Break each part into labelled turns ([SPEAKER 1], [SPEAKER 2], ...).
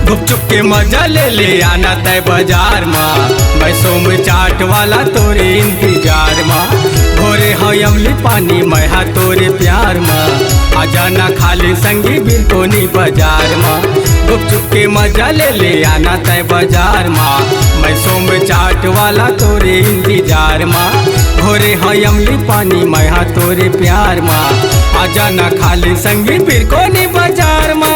[SPEAKER 1] गुपचुप के मजा ले आना तय बाजार माँ, पैसों में चाट वाला तोरे इंतजार माँ। भोरे हो अमली पानी मैं तोरे प्यार माँ, आ जाना खाली संगी बिरकोनी बाजार माँ। गुपचुप के मजा ले आना तय बाजार माँ, पैसों में चाट वाला तोरे इंतजार माँ। भोरे हो अमली पानी मैं तोरे प्यार माँ, आ जाना खाली संगी बिरकोनी बाजार माँ।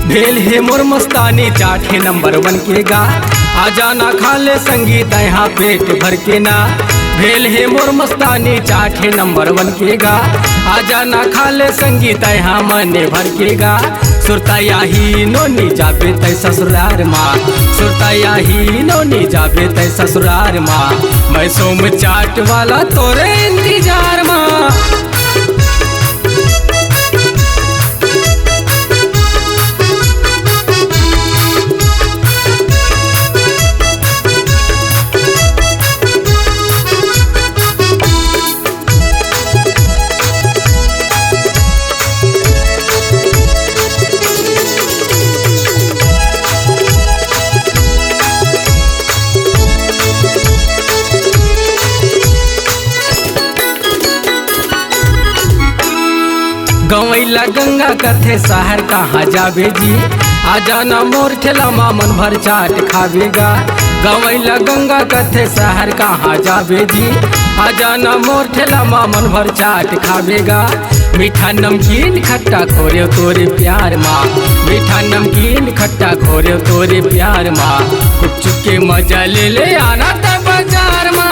[SPEAKER 1] भेल है मोर मस्तानी चाट है नंबर 1 के गा, आ जाना खा ले संगीत यहाँ पेट भर के ना। भेल है मोर मस्तानी चाट है नंबर 1 के गा, आ जाना खा ले संगीत यहाँ मने भर के गा। सुरता ही नोनी जाबे तय ससुरार माँ, सुरता ही नोनी जाबे तय ससुरार माँ। मैं सोम चाट वाला तोरे इंतजार माँ। गवैला गंगा कथे शहर कहाँ जाबे जी, आ जाना मोर ठेला मन भर चाट खावेगा। गवैला गंगा कथे शहर कहाँ जाबे जी, आ जाना मोर ठेला मन भर चाट खावेगा। मीठा नमकीन खट्टा खोरे तोरे प्यार माँ, मीठा नमकीन खट्टा खोरे तोरे प्यार माँ। गुपचुप के मजा ले आना तब बाजार माँ।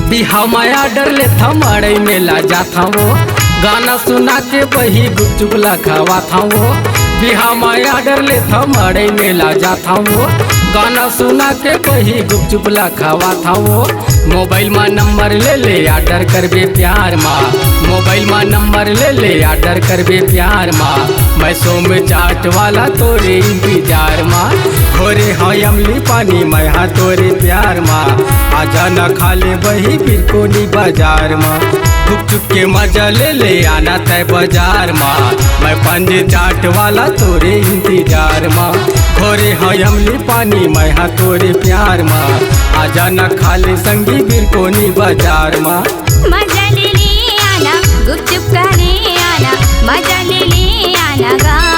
[SPEAKER 1] बिहा माया डर ले था मड़ई मेला जाता वो, गाना सुना के वही गुपचुप खावा था वो। बिहा माया डर ले था मड़ई मेला जाता वो, गाना सुना के वही गुपचुप खावा था वो। मोबाइल में नंबर ले आर्डर करबे प्यार माँ, मोबाइल में नंबर ले आर्डर करबे प्यार माँ। मैं सोम चाट वाला तोरे इंतजार माँ, खोरे हाँ अमली पानी मैं तोरे प्यार माँ। आ जाना खा ले वही बिरकोनी बाजार माँ। गुपचुप के मजा ले आना तय बाजार माँ, मैं पंज चाट वाला तोरे इंतजार माँ। खोरे हाँ अमली पानी मैं तोरे प्यार माँ, आ जाना खा ले संगी बिरकोनी बाजार माँ।
[SPEAKER 2] मजा ले आना गुपचुप का ले आना, मजा ले आना गा।